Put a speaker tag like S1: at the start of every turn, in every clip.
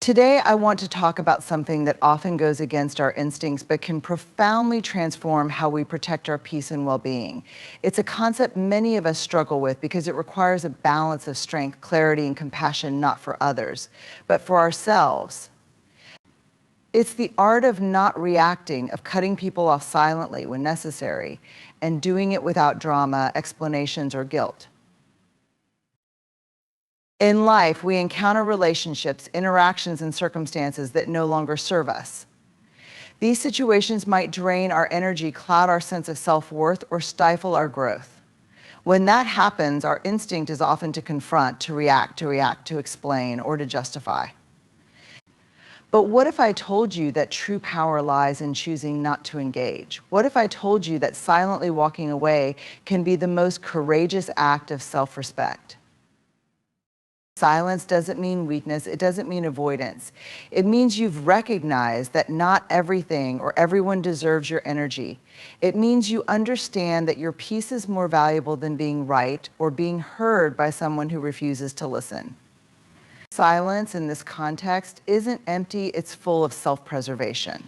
S1: Today, I want to talk about something that often goes against our instincts but can profoundly transform how we protect our peace and well-being. It's a concept many of us struggle with because it requires a balance of strength, clarity, and compassion, not for others, but for ourselves. It's the art of not reacting, of cutting people off silently when necessary, and doing it without drama, explanations, or guilt. In life, we encounter relationships, interactions, and circumstances that no longer serve us. These situations might drain our energy, cloud our sense of self-worth, or stifle our growth. When that happens, our instinct is often to confront, to react, to explain, or to justify. But what if I told you that true power lies in choosing not to engage? What if I told you that silently walking away can be the most courageous act of self-respect? Silence doesn't mean weakness. It doesn't mean avoidance. It means you've recognized that not everything or everyone deserves your energy. It means you understand that your peace is more valuable than being right or being heard by someone who refuses to listen. Silence in this context isn't empty, it's full of self-preservation.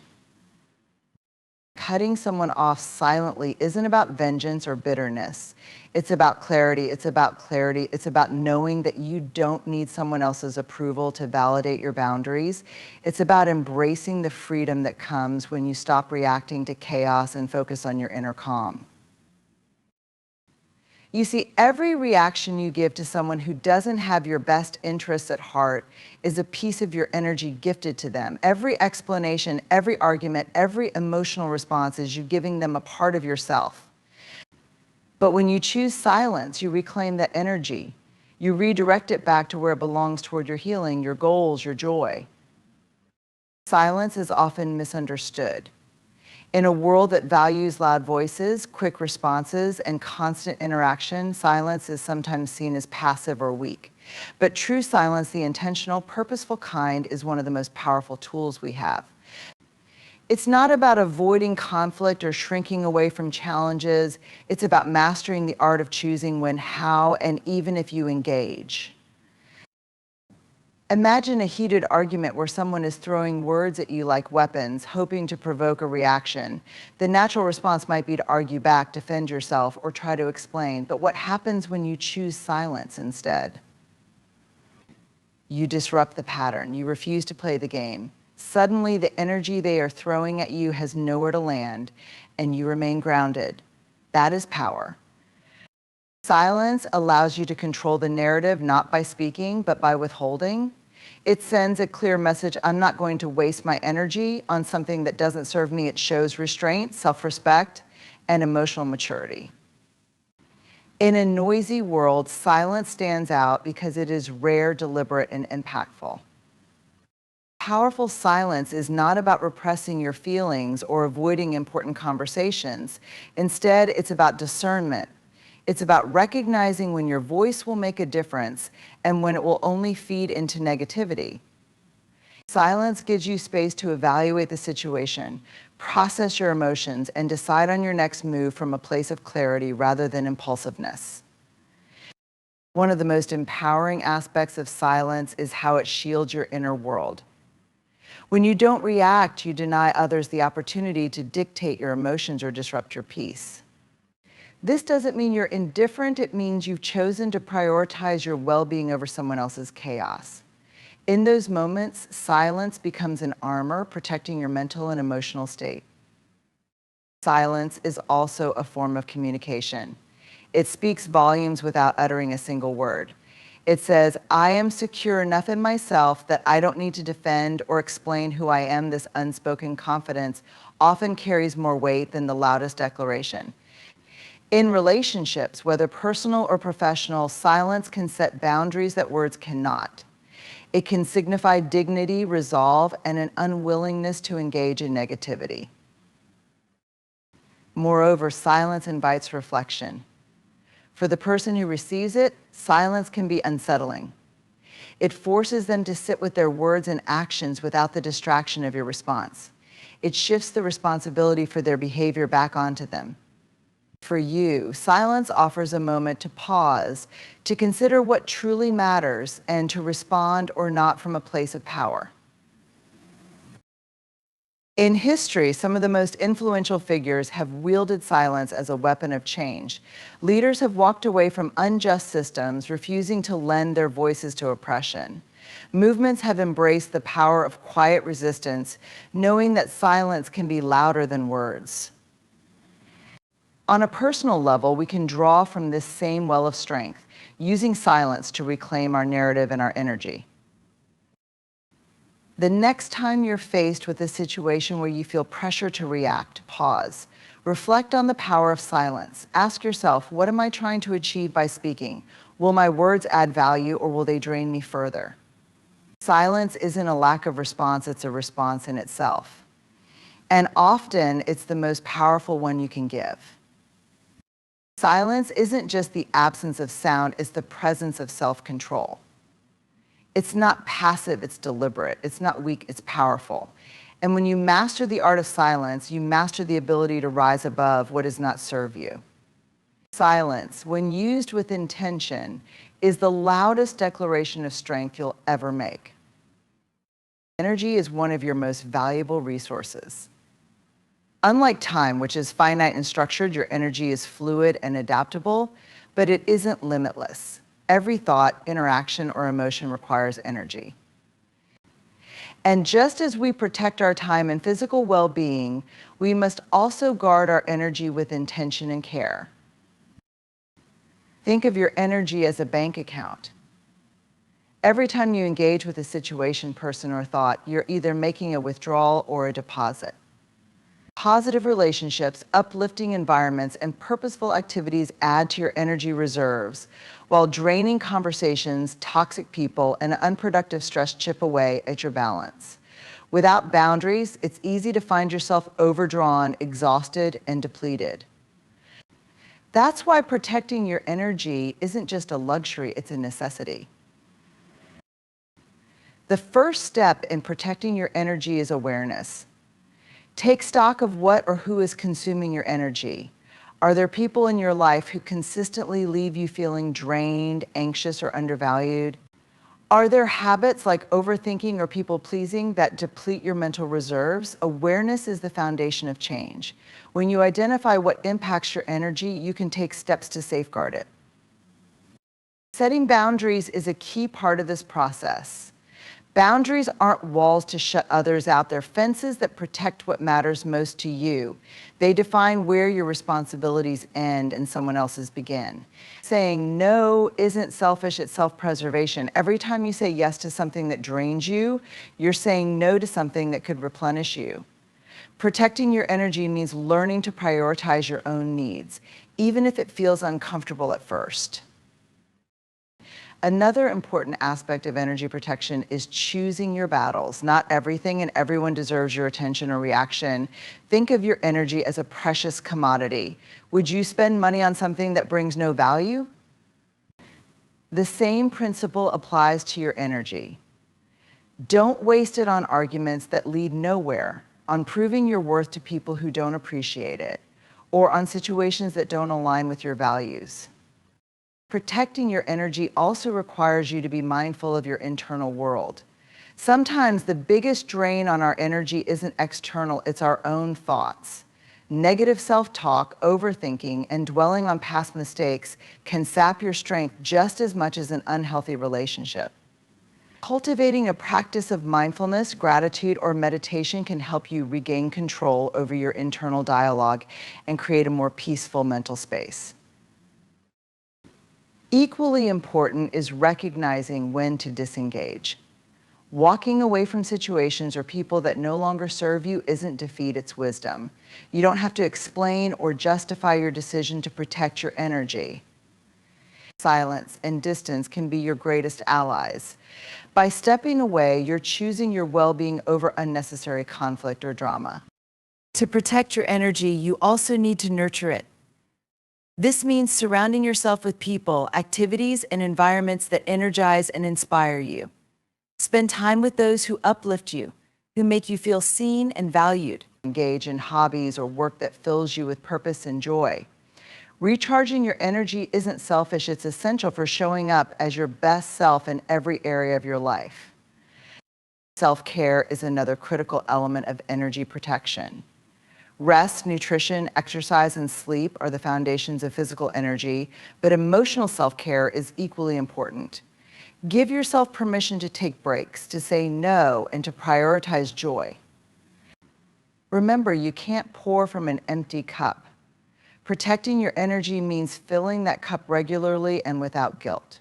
S1: Cutting someone off silently isn't about vengeance or bitterness. It's about clarity. It's about knowing that you don't need someone else's approval to validate your boundaries. It's about embracing the freedom that comes when you stop reacting to chaos and focus on your inner calm. You see, every reaction you give to someone who doesn't have your best interests at heart is a piece of your energy gifted to them. Every explanation, every argument, every emotional response is you giving them a part of yourself. But when you choose silence, you reclaim that energy. You redirect it back to where it belongs, toward your healing, your goals, your joy. Silence is often misunderstood. In a world that values loud voices, quick responses, and constant interaction, silence is sometimes seen as passive or weak. But true silence, the intentional, purposeful kind, is one of the most powerful tools we have. It's not about avoiding conflict or shrinking away from challenges. It's about mastering the art of choosing when, how, and even if you engage. Imagine a heated argument where someone is throwing words at you like weapons, hoping to provoke a reaction. The natural response might be to argue back, defend yourself, or try to explain. But what happens when you choose silence instead? You disrupt the pattern. You refuse to play the game. Suddenly, the energy they are throwing at you has nowhere to land, and you remain grounded. That is power. Silence allows you to control the narrative, not by speaking, but by withholding. It sends a clear message: I'm not going to waste my energy on something that doesn't serve me. It shows restraint, self-respect, and emotional maturity. In a noisy world, silence stands out because it is rare, deliberate, and impactful. Powerful silence is not about repressing your feelings or avoiding important conversations. Instead, it's about discernment. It's about recognizing when your voice will make a difference and when it will only feed into negativity. Silence gives you space to evaluate the situation, process your emotions, and decide on your next move from a place of clarity rather than impulsiveness. One of the most empowering aspects of silence is how it shields your inner world. When you don't react, you deny others the opportunity to dictate your emotions or disrupt your peace. This doesn't mean you're indifferent. It means you've chosen to prioritize your well-being over someone else's chaos. In those moments, silence becomes an armor protecting your mental and emotional state. Silence is also a form of communication. It speaks volumes without uttering a single word. It says, I am secure enough in myself that I don't need to defend or explain who I am. This unspoken confidence often carries more weight than the loudest declaration. In relationships, whether personal or professional, silence can set boundaries that words cannot. It can signify dignity, resolve, and an unwillingness to engage in negativity. Moreover, silence invites reflection. For the person who receives it, silence can be unsettling. It forces them to sit with their words and actions without the distraction of your response. It shifts the responsibility for their behavior back onto them. For you, silence offers a moment to pause, to consider what truly matters, and to respond or not from a place of power. In history, some of the most influential figures have wielded silence as a weapon of change. Leaders have walked away from unjust systems, refusing to lend their voices to oppression. Movements have embraced the power of quiet resistance, knowing that silence can be louder than words. On a personal level, we can draw from this same well of strength, using silence to reclaim our narrative and our energy. The next time you're faced with a situation where you feel pressure to react, pause. Reflect on the power of silence. Ask yourself, what am I trying to achieve by speaking? Will my words add value or will they drain me further? Silence isn't a lack of response, it's a response in itself. And often it's the most powerful one you can give. Silence isn't just the absence of sound, it's the presence of self-control. It's not passive, it's deliberate. It's not weak, it's powerful. And when you master the art of silence, you master the ability to rise above what does not serve you. Silence, when used with intention, is the loudest declaration of strength you'll ever make. Energy is one of your most valuable resources. Unlike time, which is finite and structured, your energy is fluid and adaptable, but it isn't limitless. Every thought, interaction, or emotion requires energy. And just as we protect our time and physical well-being, we must also guard our energy with intention and care. Think of your energy as a bank account. Every time you engage with a situation, person, or thought, you're either making a withdrawal or a deposit. Positive relationships, uplifting environments, and purposeful activities add to your energy reserves, while draining conversations, toxic people, and unproductive stress chip away at your balance. Without boundaries, it's easy to find yourself overdrawn, exhausted, and depleted. That's why protecting your energy isn't just a luxury, it's a necessity. The first step in protecting your energy is awareness. Take stock of what or who is consuming your energy. Are there people in your life who consistently leave you feeling drained, anxious, or undervalued? Are there habits like overthinking or people-pleasing that deplete your mental reserves? Awareness is the foundation of change. When you identify what impacts your energy, you can take steps to safeguard it. Setting boundaries is a key part of this process. Boundaries aren't walls to shut others out. They're fences that protect what matters most to you. They define where your responsibilities end and someone else's begin. Saying no isn't selfish, it's self-preservation. Every time you say yes to something that drains you, you're saying no to something that could replenish you. Protecting your energy means learning to prioritize your own needs, even if it feels uncomfortable at first. Another important aspect of energy protection is choosing your battles. Not everything and everyone deserves your attention or reaction. Think of your energy as a precious commodity. Would you spend money on something that brings no value? The same principle applies to your energy. Don't waste it on arguments that lead nowhere, on proving your worth to people who don't appreciate it, or on situations that don't align with your values. Protecting your energy also requires you to be mindful of your internal world. Sometimes the biggest drain on our energy isn't external, it's our own thoughts. Negative self-talk, overthinking, and dwelling on past mistakes can sap your strength just as much as an unhealthy relationship. Cultivating a practice of mindfulness, gratitude, or meditation can help you regain control over your internal dialogue and create a more peaceful mental space. Equally important is recognizing when to disengage. Walking away from situations or people that no longer serve you isn't defeat, it's wisdom. You don't have to explain or justify your decision to protect your energy. Silence and distance can be your greatest allies. By stepping away, you're choosing your well-being over unnecessary conflict or drama. To protect your energy, you also need to nurture it. This means surrounding yourself with people, activities, and environments that energize and inspire you. Spend time with those who uplift you, who make you feel seen and valued. Engage in hobbies or work that fills you with purpose and joy. Recharging your energy isn't selfish, it's essential for showing up as your best self in every area of your life. Self-care is another critical element of energy protection. Rest, nutrition, exercise, and sleep are the foundations of physical energy, but emotional self-care is equally important. Give yourself permission to take breaks, to say no, and to prioritize joy. Remember, you can't pour from an empty cup. Protecting your energy means filling that cup regularly and without guilt.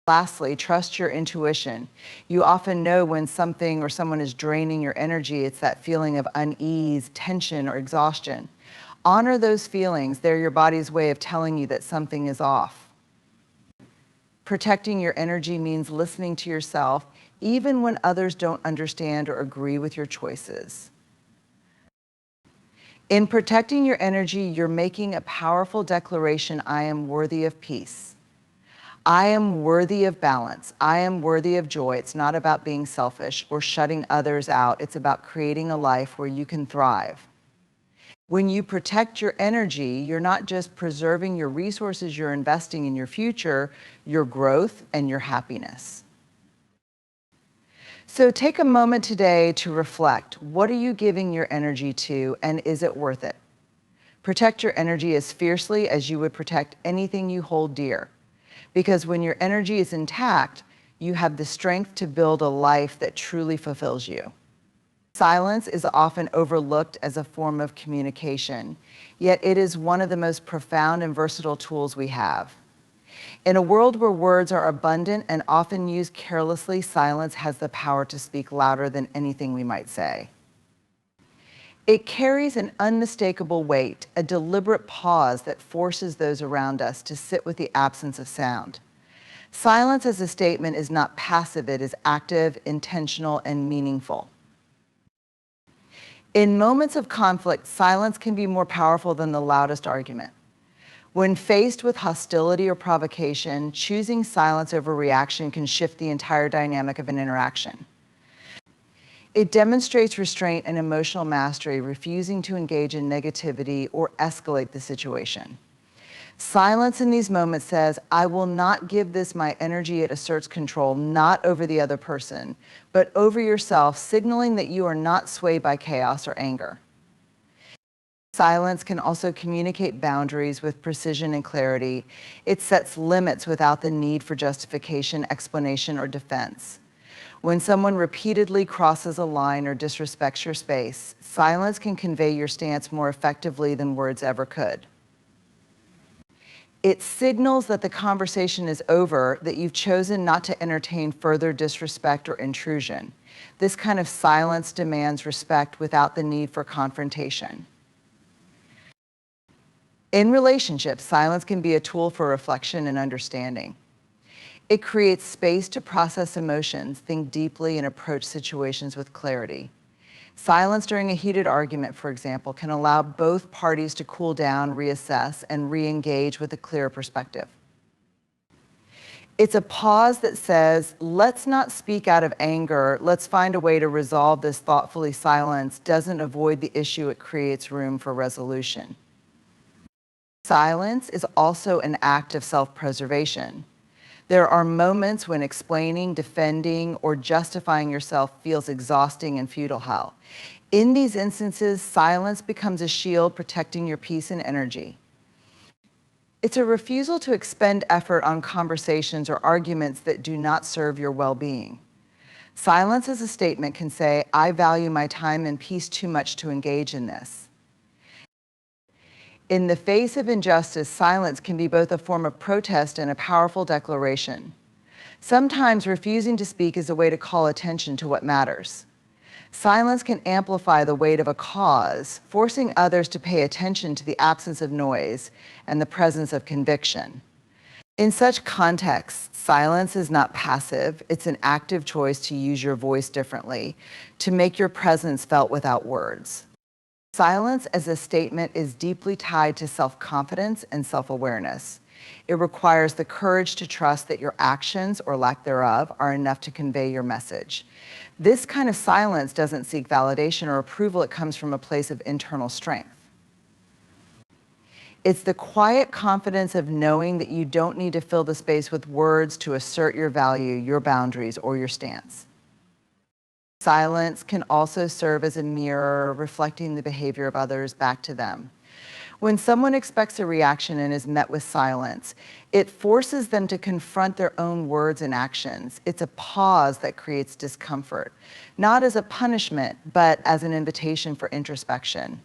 S1: Lastly, trust your intuition. You often know when something or someone is draining your energy. It's that feeling of unease, tension, or exhaustion. Honor those feelings. They're your body's way of telling you that something is off. Protecting your energy means listening to yourself, even when others don't understand or agree with your choices. In protecting your energy, you're making a powerful declaration: I am worthy of peace. I am worthy of balance. I am worthy of joy. It's not about being selfish or shutting others out. It's about creating a life where you can thrive. When you protect your energy, you're not just preserving your resources, you're investing in your future, your growth, and your happiness. So take a moment today to reflect. What are you giving your energy to, and is it worth it? Protect your energy as fiercely as you would protect anything you hold dear. Because when your energy is intact, you have the strength to build a life that truly fulfills you. Silence is often overlooked as a form of communication, yet it is one of the most profound and versatile tools we have. In a world where words are abundant and often used carelessly, silence has the power to speak louder than anything we might say. It carries an unmistakable weight, a deliberate pause that forces those around us to sit with the absence of sound. Silence as a statement is not passive, it is active, intentional, and meaningful. In moments of conflict, silence can be more powerful than the loudest argument. When faced with hostility or provocation, choosing silence over reaction can shift the entire dynamic of an interaction. It demonstrates restraint and emotional mastery, refusing to engage in negativity or escalate the situation. Silence in these moments says, I will not give this my energy. It asserts control, not over the other person, but over yourself, signaling that you are not swayed by chaos or anger. Silence can also communicate boundaries with precision and clarity. It sets limits without the need for justification, explanation, or defense. When someone repeatedly crosses a line or disrespects your space, silence can convey your stance more effectively than words ever could. It signals that the conversation is over, that you've chosen not to entertain further disrespect or intrusion. This kind of silence demands respect without the need for confrontation. In relationships, silence can be a tool for reflection and understanding. It creates space to process emotions, think deeply, and approach situations with clarity. Silence during a heated argument, for example, can allow both parties to cool down, reassess, and re-engage with a clearer perspective. It's a pause that says, let's not speak out of anger, let's find a way to resolve this thoughtfully. Silence doesn't avoid the issue, it creates room for resolution. Silence is also an act of self-preservation. There are moments when explaining, defending, or justifying yourself feels exhausting and futile. In these instances, silence becomes a shield protecting your peace and energy. It's a refusal to expend effort on conversations or arguments that do not serve your well-being. Silence as a statement can say, I value my time and peace too much to engage in this. In the face of injustice, silence can be both a form of protest and a powerful declaration. Sometimes refusing to speak is a way to call attention to what matters. Silence can amplify the weight of a cause, forcing others to pay attention to the absence of noise and the presence of conviction. In such contexts, silence is not passive, it's an active choice to use your voice differently, to make your presence felt without words. Silence as a statement is deeply tied to self-confidence and self-awareness. It requires the courage to trust that your actions, or lack thereof, are enough to convey your message. This kind of silence doesn't seek validation or approval, it comes from a place of internal strength. It's the quiet confidence of knowing that you don't need to fill the space with words to assert your value, your boundaries, or your stance. Silence can also serve as a mirror, reflecting the behavior of others back to them. When someone expects a reaction and is met with silence, it forces them to confront their own words and actions. It's a pause that creates discomfort, not as a punishment, but as an invitation for introspection.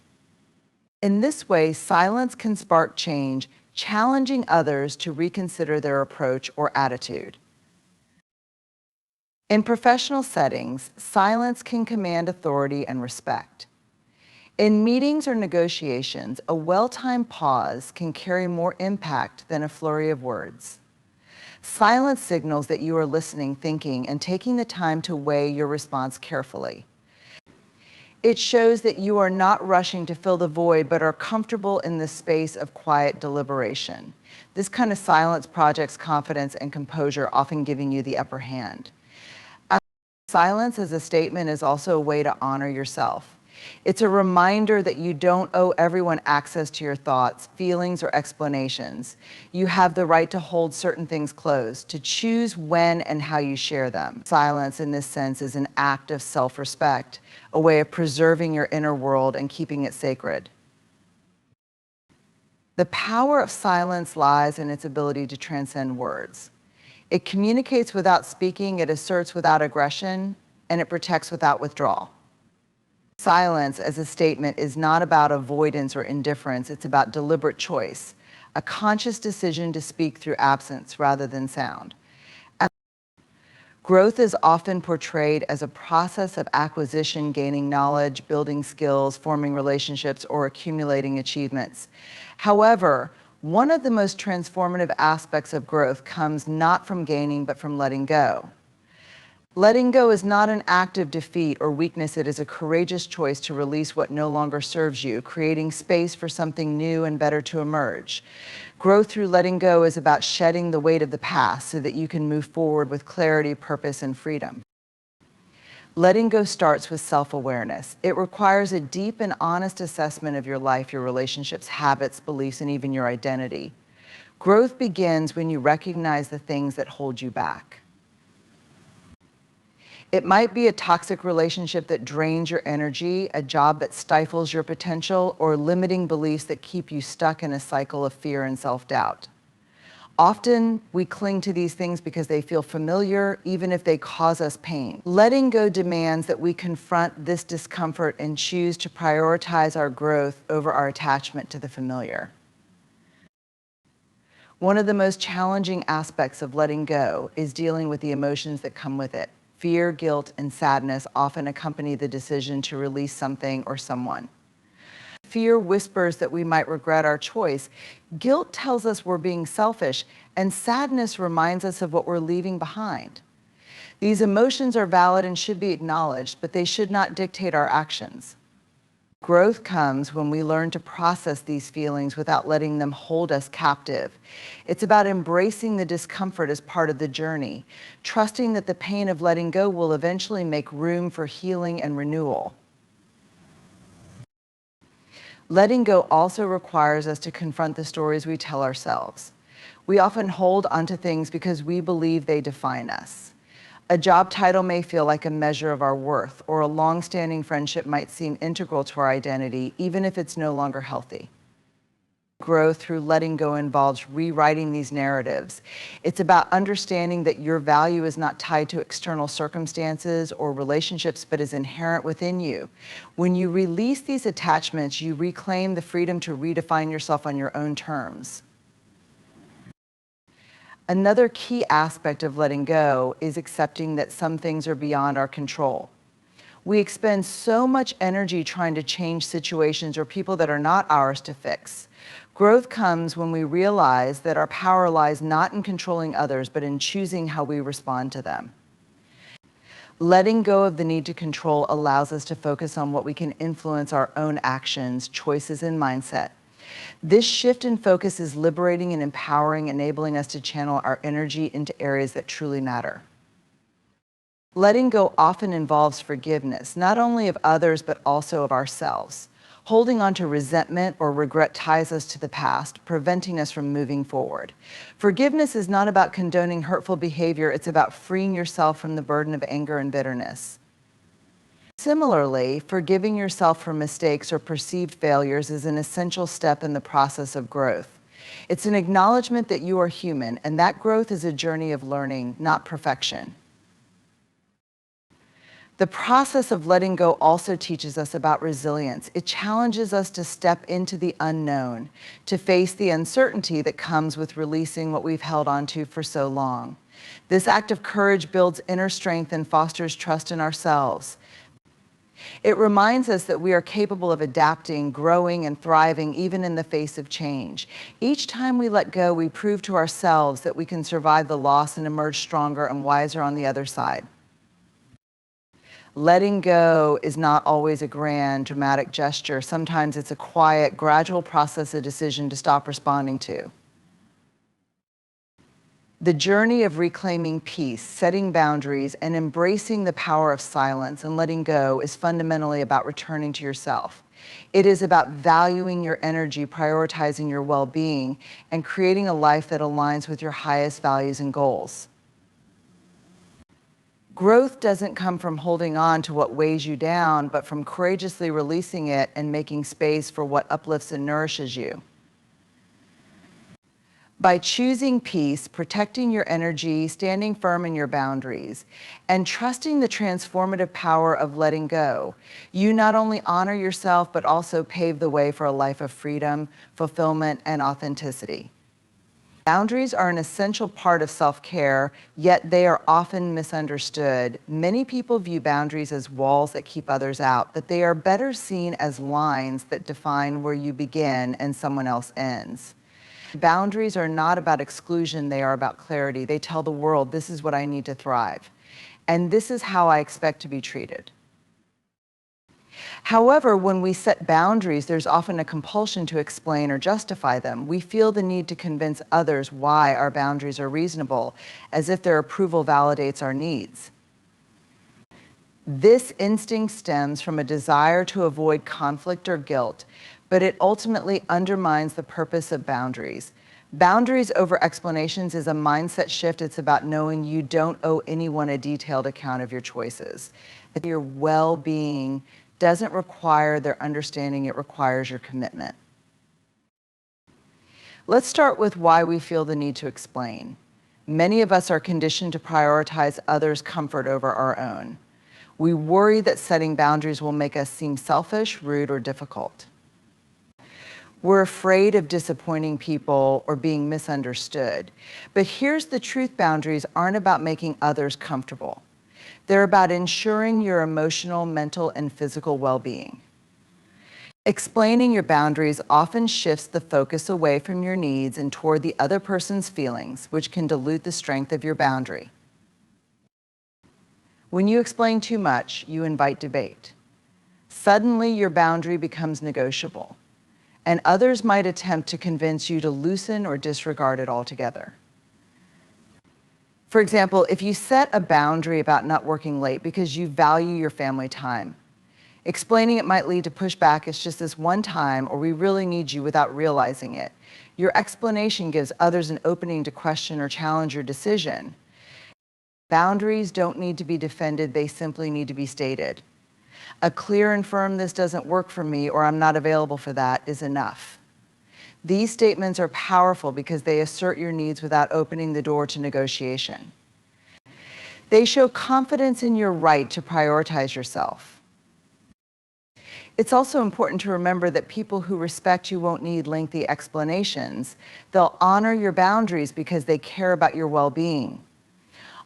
S1: In this way, silence can spark change, challenging others to reconsider their approach or attitude. In professional settings, silence can command authority and respect. In meetings or negotiations, a well-timed pause can carry more impact than a flurry of words. Silence signals that you are listening, thinking, and taking the time to weigh your response carefully. It shows that you are not rushing to fill the void, but are comfortable in the space of quiet deliberation. This kind of silence projects confidence and composure, often giving you the upper hand. Silence as a statement is also a way to honor yourself. It's a reminder that you don't owe everyone access to your thoughts, feelings, or explanations. You have the right to hold certain things close, to choose when and how you share them. Silence, in this sense, is an act of self-respect, a way of preserving your inner world and keeping it sacred. The power of silence lies in its ability to transcend words. It communicates without speaking, it asserts without aggression, and it protects without withdrawal. Silence as a statement is not about avoidance or indifference, it's about deliberate choice, a conscious decision to speak through absence rather than sound. Growth is often portrayed as a process of acquisition, gaining knowledge, building skills, forming relationships, or accumulating achievements. However, one of the most transformative aspects of growth comes not from gaining, but from letting go. Letting go is not an act of defeat or weakness. It is a courageous choice to release what no longer serves you, creating space for something new and better to emerge. Growth through letting go is about shedding the weight of the past so that you can move forward with clarity, purpose, and freedom. Letting go starts with self-awareness. It requires a deep and honest assessment of your life, your relationships, habits, beliefs, and even your identity. Growth begins when you recognize the things that hold you back. It might be a toxic relationship that drains your energy, a job that stifles your potential, or limiting beliefs that keep you stuck in a cycle of fear and self-doubt. Often, we cling to these things because they feel familiar, even if they cause us pain. Letting go demands that we confront this discomfort and choose to prioritize our growth over our attachment to the familiar. One of the most challenging aspects of letting go is dealing with the emotions that come with it. Fear, guilt, and sadness often accompany the decision to release something or someone. Fear whispers that we might regret our choice. Guilt tells us we're being selfish, and sadness reminds us of what we're leaving behind. These emotions are valid and should be acknowledged, but they should not dictate our actions. Growth comes when we learn to process these feelings without letting them hold us captive. It's about embracing the discomfort as part of the journey, trusting that the pain of letting go will eventually make room for healing and renewal. Letting go also requires us to confront the stories we tell ourselves. We often hold onto things because we believe they define us. A job title may feel like a measure of our worth, or a long-standing friendship might seem integral to our identity, even if it's no longer healthy. Growth through letting go involves rewriting these narratives. It's about understanding that your value is not tied to external circumstances or relationships, but is inherent within you. When you release these attachments, you reclaim the freedom to redefine yourself on your own terms. Another key aspect of letting go is accepting that some things are beyond our control. We expend so much energy trying to change situations or people that are not ours to fix. Growth comes when we realize that our power lies not in controlling others, but in choosing how we respond to them. Letting go of the need to control allows us to focus on what we can influence: our own actions, choices, and mindset. This shift in focus is liberating and empowering, enabling us to channel our energy into areas that truly matter. Letting go often involves forgiveness, not only of others, but also of ourselves. Holding on to resentment or regret ties us to the past, preventing us from moving forward. Forgiveness is not about condoning hurtful behavior, it's about freeing yourself from the burden of anger and bitterness. Similarly, forgiving yourself for mistakes or perceived failures is an essential step in the process of growth. It's an acknowledgement that you are human, and that growth is a journey of learning, not perfection. The process of letting go also teaches us about resilience. It challenges us to step into the unknown, to face the uncertainty that comes with releasing what we've held onto for so long. This act of courage builds inner strength and fosters trust in ourselves. It reminds us that we are capable of adapting, growing, and thriving even in the face of change. Each time we let go, we prove to ourselves that we can survive the loss and emerge stronger and wiser on the other side. Letting go is not always a grand, dramatic gesture. Sometimes it's a quiet, gradual process, a decision to stop responding to. The journey of reclaiming peace, setting boundaries, and embracing the power of silence and letting go is fundamentally about returning to yourself. It is about valuing your energy, prioritizing your well-being, and creating a life that aligns with your highest values and goals. Growth doesn't come from holding on to what weighs you down, but from courageously releasing it and making space for what uplifts and nourishes you. By choosing peace, protecting your energy, standing firm in your boundaries, and trusting the transformative power of letting go, you not only honor yourself, but also pave the way for a life of freedom, fulfillment, and authenticity. Boundaries are an essential part of self-care, yet they are often misunderstood. Many people view boundaries as walls that keep others out, but they are better seen as lines that define where you begin and someone else ends. Boundaries are not about exclusion, they are about clarity. They tell the world, this is what I need to thrive, and this is how I expect to be treated. However, when we set boundaries, there's often a compulsion to explain or justify them. We feel the need to convince others why our boundaries are reasonable, as if their approval validates our needs. This instinct stems from a desire to avoid conflict or guilt, but it ultimately undermines the purpose of boundaries. Boundaries over explanations is a mindset shift. It's about knowing you don't owe anyone a detailed account of your choices. That your well-being doesn't require their understanding, it requires your commitment. Let's start with why we feel the need to explain. Many of us are conditioned to prioritize others' comfort over our own. We worry that setting boundaries will make us seem selfish, rude, or difficult. We're afraid of disappointing people or being misunderstood. But here's the truth: boundaries aren't about making others comfortable. They're about ensuring your emotional, mental, and physical well-being. Explaining your boundaries often shifts the focus away from your needs and toward the other person's feelings, which can dilute the strength of your boundary. When you explain too much, you invite debate. Suddenly, your boundary becomes negotiable, and others might attempt to convince you to loosen or disregard it altogether. For example, if you set a boundary about not working late because you value your family time, explaining it might lead to pushback. It's just this one time, or we really need you, without realizing it. Your explanation gives others an opening to question or challenge your decision. Boundaries don't need to be defended, they simply need to be stated. A clear and firm "this doesn't work for me" or "I'm not available for that" is enough. These statements are powerful because they assert your needs without opening the door to negotiation. They show confidence in your right to prioritize yourself. It's also important to remember that people who respect you won't need lengthy explanations. They'll honor your boundaries because they care about your well-being.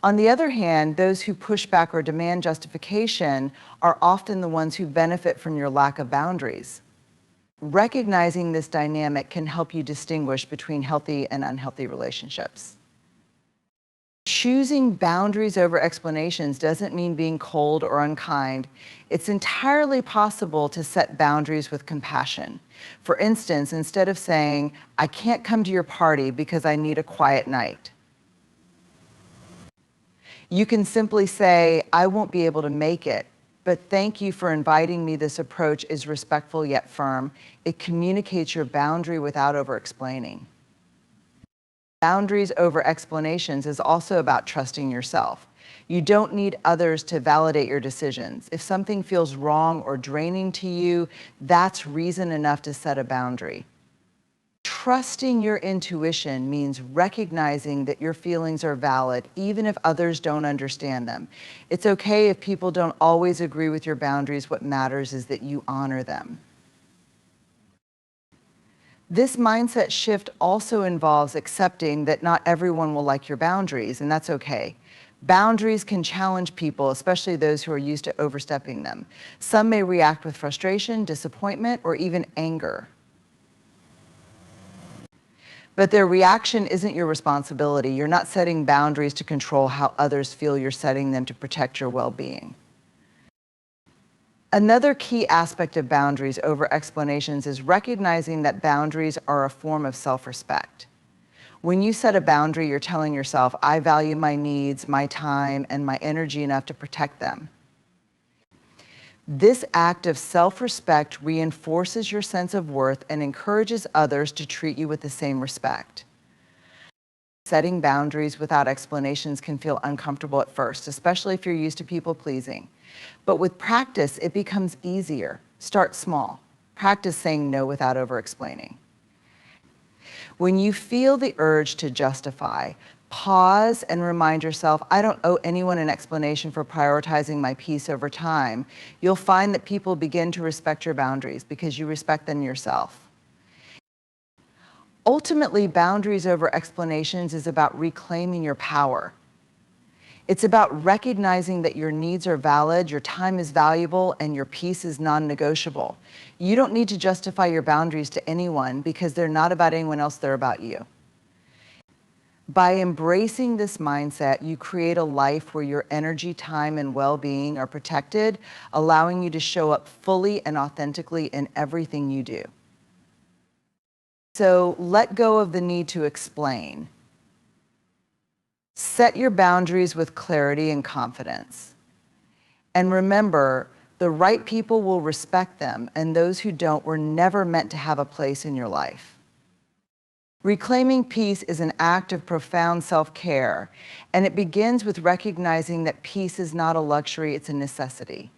S1: On the other hand, those who push back or demand justification are often the ones who benefit from your lack of boundaries. Recognizing this dynamic can help you distinguish between healthy and unhealthy relationships. Choosing boundaries over explanations doesn't mean being cold or unkind. It's entirely possible to set boundaries with compassion. For instance, instead of saying, "I can't come to your party because I need a quiet night," you can simply say, "I won't be able to make it, but thank you for inviting me." This approach is respectful yet firm. It communicates your boundary without over-explaining. Boundaries over explanations is also about trusting yourself. You don't need others to validate your decisions. If something feels wrong or draining to you, that's reason enough to set a boundary. Trusting your intuition means recognizing that your feelings are valid, even if others don't understand them. It's okay if people don't always agree with your boundaries. What matters is that you honor them. This mindset shift also involves accepting that not everyone will like your boundaries, and that's okay. Boundaries can challenge people, especially those who are used to overstepping them. Some may react with frustration, disappointment, or even anger. But their reaction isn't your responsibility. You're not setting boundaries to control how others feel. You're setting them to protect your well-being. Another key aspect of boundaries over explanations is recognizing that boundaries are a form of self-respect. When you set a boundary, you're telling yourself, I value my needs, my time, and my energy enough to protect them. This act of self-respect reinforces your sense of worth and encourages others to treat you with the same respect. Setting boundaries without explanations can feel uncomfortable at first, especially if you're used to people pleasing. But with practice, it becomes easier. Start small. Practice saying no without over-explaining. When you feel the urge to justify, pause and remind yourself, I don't owe anyone an explanation for prioritizing my peace over time. You'll find that people begin to respect your boundaries because you respect them yourself. Ultimately, boundaries over explanations is about reclaiming your power. It's about recognizing that your needs are valid, your time is valuable, and your peace is non-negotiable. You don't need to justify your boundaries to anyone because they're not about anyone else, they're about you. By embracing this mindset, you create a life where your energy, time, and well-being are protected, allowing you to show up fully and authentically in everything you do. So let go of the need to explain. Set your boundaries with clarity and confidence. And remember, the right people will respect them, and those who don't were never meant to have a place in your life. Reclaiming peace is an act of profound self-care, and it begins with recognizing that peace is not a luxury, it's a necessity.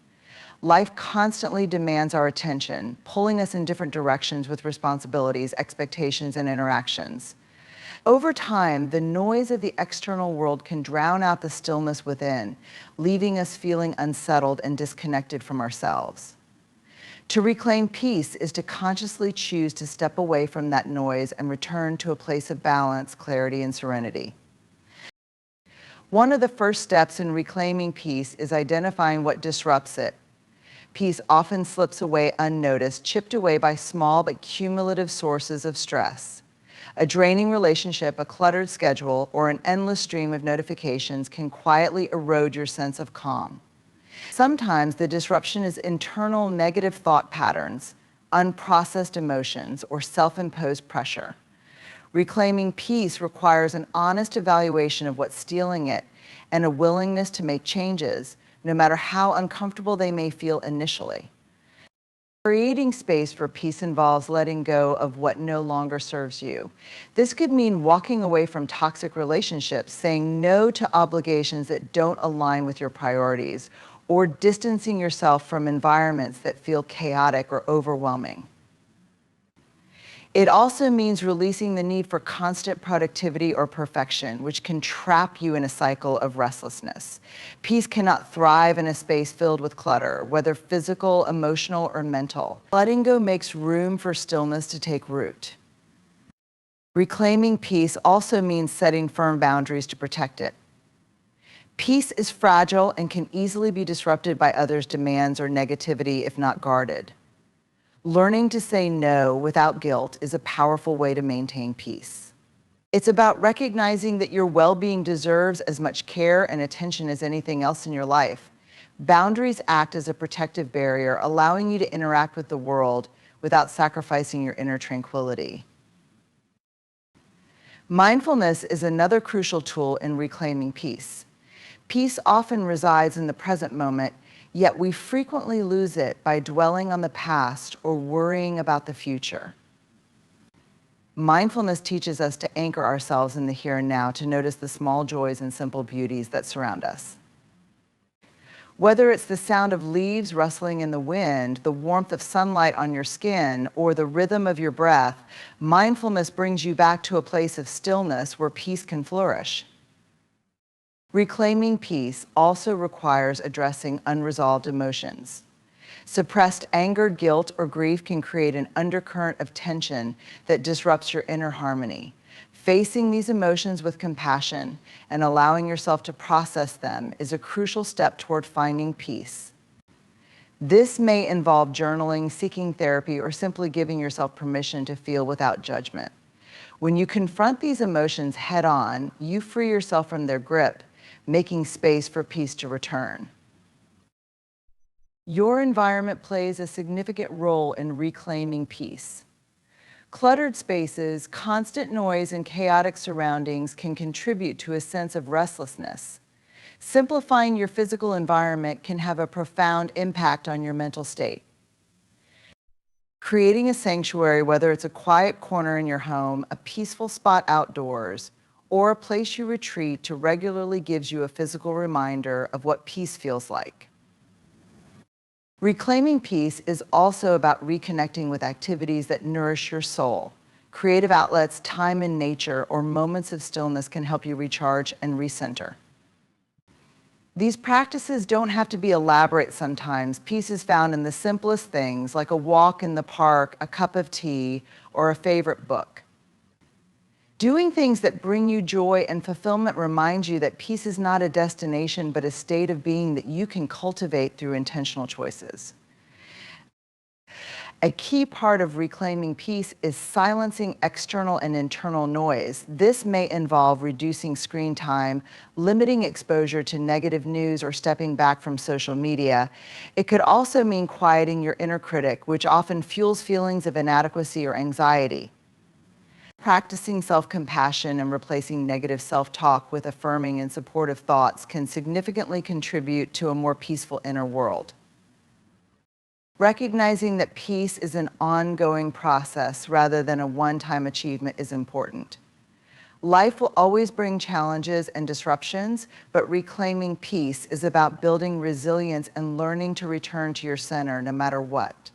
S1: Life constantly demands our attention, pulling us in different directions with responsibilities, expectations, and interactions. Over time, the noise of the external world can drown out the stillness within, leaving us feeling unsettled and disconnected from ourselves. To reclaim peace is to consciously choose to step away from that noise and return to a place of balance, clarity, and serenity. One of the first steps in reclaiming peace is identifying what disrupts it. Peace often slips away unnoticed, chipped away by small but cumulative sources of stress. A draining relationship, a cluttered schedule, or an endless stream of notifications can quietly erode your sense of calm. Sometimes the disruption is internal negative thought patterns, unprocessed emotions, or self-imposed pressure. Reclaiming peace requires an honest evaluation of what's stealing it and a willingness to make changes, no matter how uncomfortable they may feel initially. Creating space for peace involves letting go of what no longer serves you. This could mean walking away from toxic relationships, saying no to obligations that don't align with your priorities, or distancing yourself from environments that feel chaotic or overwhelming. It also means releasing the need for constant productivity or perfection, which can trap you in a cycle of restlessness. Peace cannot thrive in a space filled with clutter, whether physical, emotional, or mental. Letting go makes room for stillness to take root. Reclaiming peace also means setting firm boundaries to protect it. Peace is fragile and can easily be disrupted by others' demands or negativity if not guarded. Learning to say no without guilt is a powerful way to maintain peace. It's about recognizing that your well-being deserves as much care and attention as anything else in your life. Boundaries act as a protective barrier, allowing you to interact with the world without sacrificing your inner tranquility. Mindfulness is another crucial tool in reclaiming peace. Peace often resides in the present moment, yet we frequently lose it by dwelling on the past or worrying about the future. Mindfulness teaches us to anchor ourselves in the here and now, to notice the small joys and simple beauties that surround us. Whether it's the sound of leaves rustling in the wind, the warmth of sunlight on your skin, or the rhythm of your breath, mindfulness brings you back to a place of stillness where peace can flourish. Reclaiming peace also requires addressing unresolved emotions. Suppressed anger, guilt, or grief can create an undercurrent of tension that disrupts your inner harmony. Facing these emotions with compassion and allowing yourself to process them is a crucial step toward finding peace. This may involve journaling, seeking therapy, or simply giving yourself permission to feel without judgment. When you confront these emotions head on, you free yourself from their grip, making space for peace to return. Your environment plays a significant role in reclaiming peace. Cluttered spaces, constant noise, and chaotic surroundings can contribute to a sense of restlessness. Simplifying your physical environment can have a profound impact on your mental state. Creating a sanctuary, whether it's a quiet corner in your home, a peaceful spot outdoors, or a place you retreat to, regularly gives you a physical reminder of what peace feels like. Reclaiming peace is also about reconnecting with activities that nourish your soul. Creative outlets, time in nature, or moments of stillness can help you recharge and recenter. These practices don't have to be elaborate sometimes. Peace is found in the simplest things, like a walk in the park, a cup of tea, or a favorite book. Doing things that bring you joy and fulfillment reminds you that peace is not a destination, but a state of being that you can cultivate through intentional choices. A key part of reclaiming peace is silencing external and internal noise. This may involve reducing screen time, limiting exposure to negative news, or stepping back from social media. It could also mean quieting your inner critic, which often fuels feelings of inadequacy or anxiety. Practicing self-compassion and replacing negative self-talk with affirming and supportive thoughts can significantly contribute to a more peaceful inner world. Recognizing that peace is an ongoing process rather than a one-time achievement is important. Life will always bring challenges and disruptions, but reclaiming peace is about building resilience and learning to return to your center no matter what.